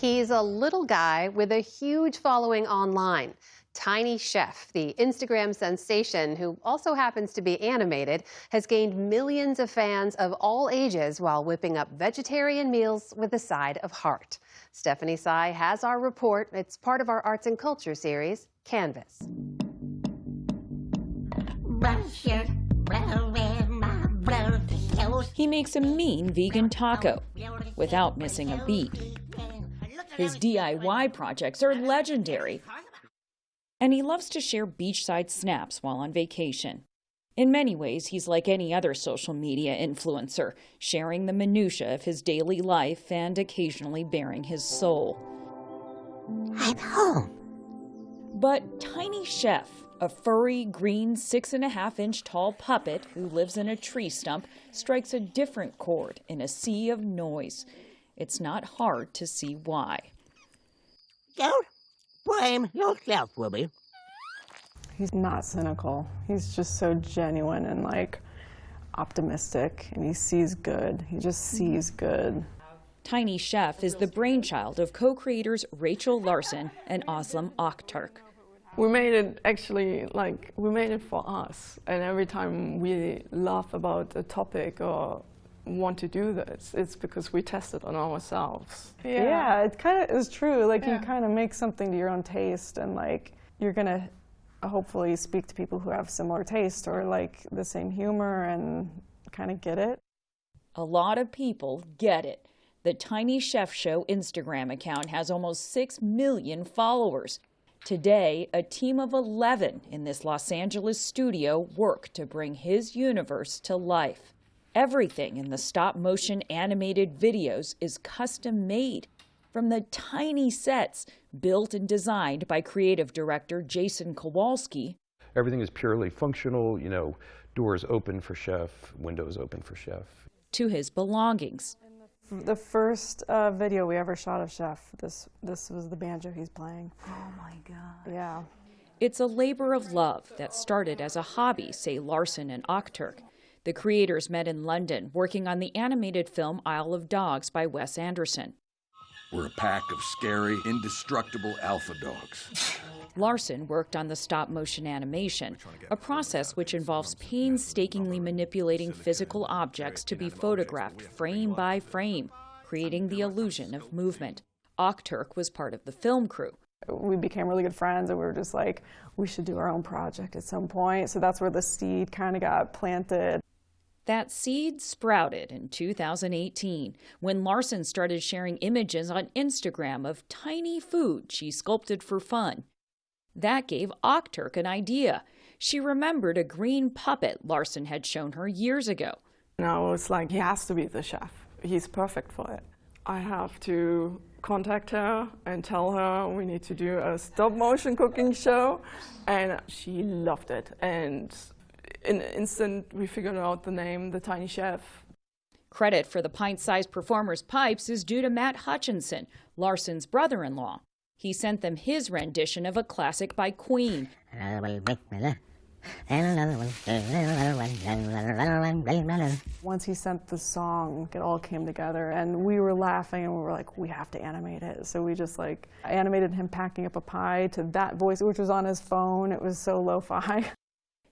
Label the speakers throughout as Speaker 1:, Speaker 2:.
Speaker 1: He's a little guy with a huge following online. Tiny Chef, the Instagram sensation who also happens to be animated, has gained millions of fans of all ages while whipping up vegetarian meals with a side of heart. Stephanie Sy has our report. It's part of our Arts and Culture series, Canvas.
Speaker 2: He makes a mean vegan taco without missing a beat. His DIY projects are legendary, and he loves to share beachside snaps while on vacation. In many ways, he's like any other social media influencer, sharing the minutiae of his daily life and occasionally baring his soul.
Speaker 3: I'm home.
Speaker 2: But Tiny Chef, a furry, green, 6.5-inch tall puppet who lives in a tree stump, strikes a different chord in a sea of noise. It's not hard to see why.
Speaker 3: Don't blame yourself, Ruby.
Speaker 4: He's not cynical. He's just so genuine and optimistic, and he sees good. He just sees good.
Speaker 2: Tiny Chef is the brainchild of co-creators Rachel Larson and Özlem Akturk.
Speaker 4: We made it actually, we made it for us. And every time we laugh about a topic or want to do this, it's because we test it on ourselves. Yeah, it kind of is true. You kind of make something to your own taste, and you're going to hopefully speak to people who have similar taste or the same humor and kind of get it.
Speaker 2: A lot of people get it. The Tiny Chef Show Instagram account has almost 6 million followers. Today, a team of 11 in this Los Angeles studio work to bring his universe to life. Everything in the stop-motion animated videos is custom-made, from the tiny sets built and designed by creative director Jason Kowalski.
Speaker 5: Everything is purely functional, doors open for Chef, windows open for Chef.
Speaker 2: To his belongings.
Speaker 4: The first video we ever shot of Chef, this was the banjo he's playing.
Speaker 2: Oh my God.
Speaker 4: Yeah.
Speaker 2: It's a labor of love that started as a hobby, say Larson and Akturk. The creators met in London, working on the animated film Isle of Dogs by Wes Anderson.
Speaker 6: We're a pack of scary, indestructible alpha dogs.
Speaker 2: Larson worked on the stop-motion animation, a process which involves painstakingly manipulating physical objects to be photographed frame by frame, creating the illusion of movement. Akturk was part of the film crew.
Speaker 4: We became really good friends, and we were just we should do our own project at some point. So that's where the seed kind of got planted.
Speaker 2: That seed sprouted in 2018 when Larson started sharing images on Instagram of tiny food she sculpted for fun. That gave Akturk an idea. She remembered a green puppet Larson had shown her years ago.
Speaker 4: And I was he has to be the chef. He's perfect for it. I have to contact her and tell her we need to do a stop-motion cooking show. And she loved it. And in an instant, we figured out the name, The Tiny Chef.
Speaker 2: Credit for the pint-sized performer's pipes is due to Matt Hutchinson, Larson's brother-in-law. He sent them his rendition of a classic by Queen.
Speaker 4: Once he sent the song, it all came together, and we were laughing, and we were we have to animate it. So we just animated him packing up a pie to that voice, which was on his phone. It was so lo-fi.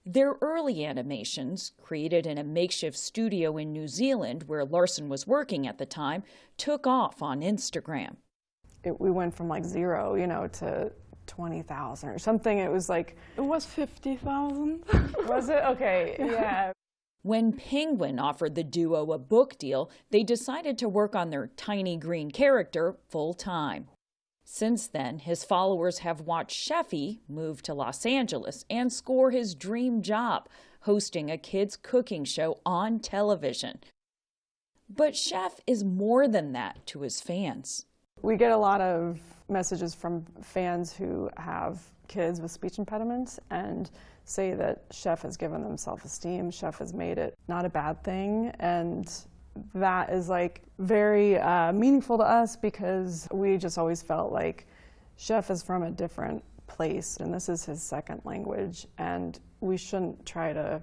Speaker 2: Their early animations, created in a makeshift studio in New Zealand where Larson was working at the time, took off on Instagram.
Speaker 4: We went from 0, to 20,000 or something. It was it was 50,000. Was it? Okay, yeah.
Speaker 2: When Penguin offered the duo a book deal, they decided to work on their tiny green character full-time. Since then, his followers have watched Chefy move to Los Angeles and score his dream job, hosting a kids' cooking show on television. But Chef is more than that to his fans.
Speaker 4: We get a lot of messages from fans who have kids with speech impediments and say that Chef has given them self-esteem. Chef has made it not a bad thing, and that is very meaningful to us because we just always felt Chef is from a different place, and this is his second language, and we shouldn't try to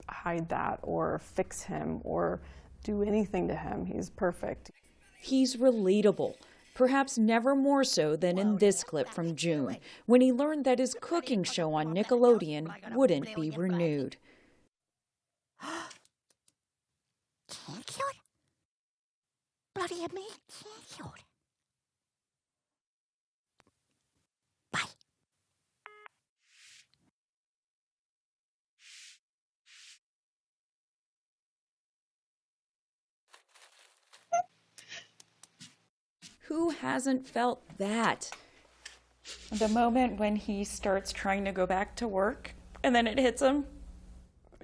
Speaker 4: hide that or fix him or do anything to him. He's perfect.
Speaker 2: He's relatable. perhaps never more so than in this clip from June, when he learned that his cooking show on Nickelodeon wouldn't be renewed.
Speaker 3: Cute? Bloody me, cute. Bye.
Speaker 2: Who hasn't felt that? The moment when he starts trying to go back to work and then it hits him.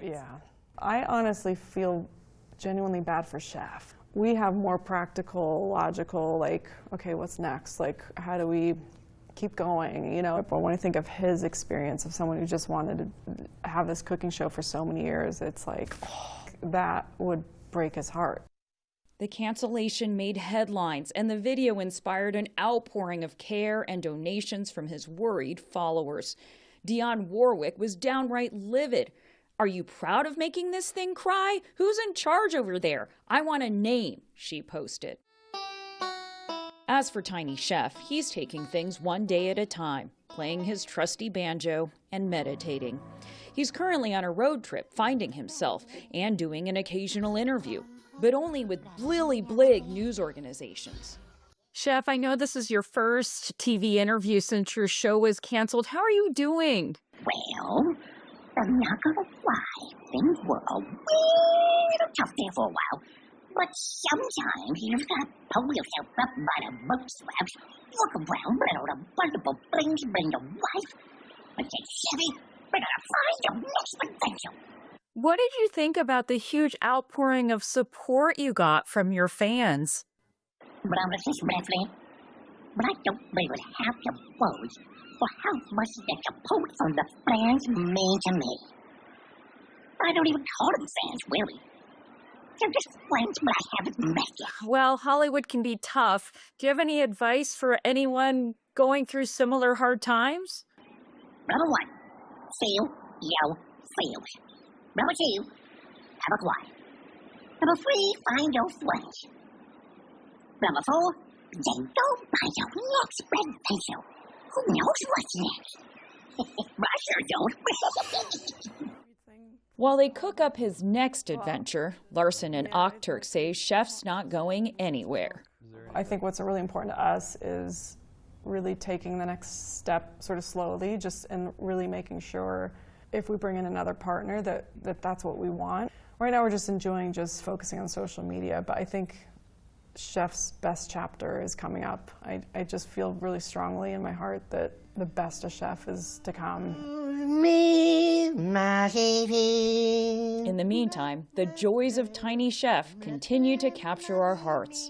Speaker 4: Yeah. I honestly feel genuinely bad for Chef. We have more practical, logical, like, okay, what's next? Like, how do we keep going? You know, but when I think of his experience of someone who just wanted to have this cooking show for so many years, it's like, oh, that would break his heart.
Speaker 2: The cancellation made headlines, and the video inspired an outpouring of care and donations from his worried followers. Dionne Warwick was downright livid. "Are you proud of making this thing cry? Who's in charge over there? I want a name," she posted. As for Tiny Chef, he's taking things one day at a time, playing his trusty banjo and meditating. He's currently on a road trip, finding himself and doing an occasional interview, but only with blig news organizations.
Speaker 7: Chef, I know this is your first TV interview since your show was canceled. How are you doing?
Speaker 8: Well, I'm not gonna lie, things were a little tough there for a while. But sometimes you just gotta pull yourself up by the bootstraps, look around, and all the wonderful things bring to life, and say, Chevy, we're gonna find your next adventure.
Speaker 7: What did you think about the huge outpouring of support you got from your fans?
Speaker 8: But I'm just baffling. But I don't really have the words for how much the support from the fans mean to me. I don't even call them fans, really. They're just friends, but I haven't met yet.
Speaker 7: Well, Hollywood can be tough. Do you have any advice for anyone going through similar hard times?
Speaker 8: Number one, feel your feels. Number two, have a quiet. Number three, find your friends. Number four, then go buy your next adventure. Who knows what's next? I sure don't.
Speaker 2: While they cook up his next adventure, Larson and Okhturk say Chef's not going anywhere.
Speaker 4: I think what's really important to us is really taking the next step sort of slowly, just and really making sure if we bring in another partner that's what we want. Right now we're just enjoying just focusing on social media, but I think Chef's best chapter is coming up. I just feel really strongly in my heart that the best of Chef is to come.
Speaker 2: In the meantime, the joys of Tiny Chef continue to capture our hearts.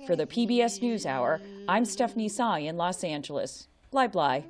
Speaker 2: For the PBS NewsHour, I'm Stephanie Tsai in Los Angeles. Bye-bye.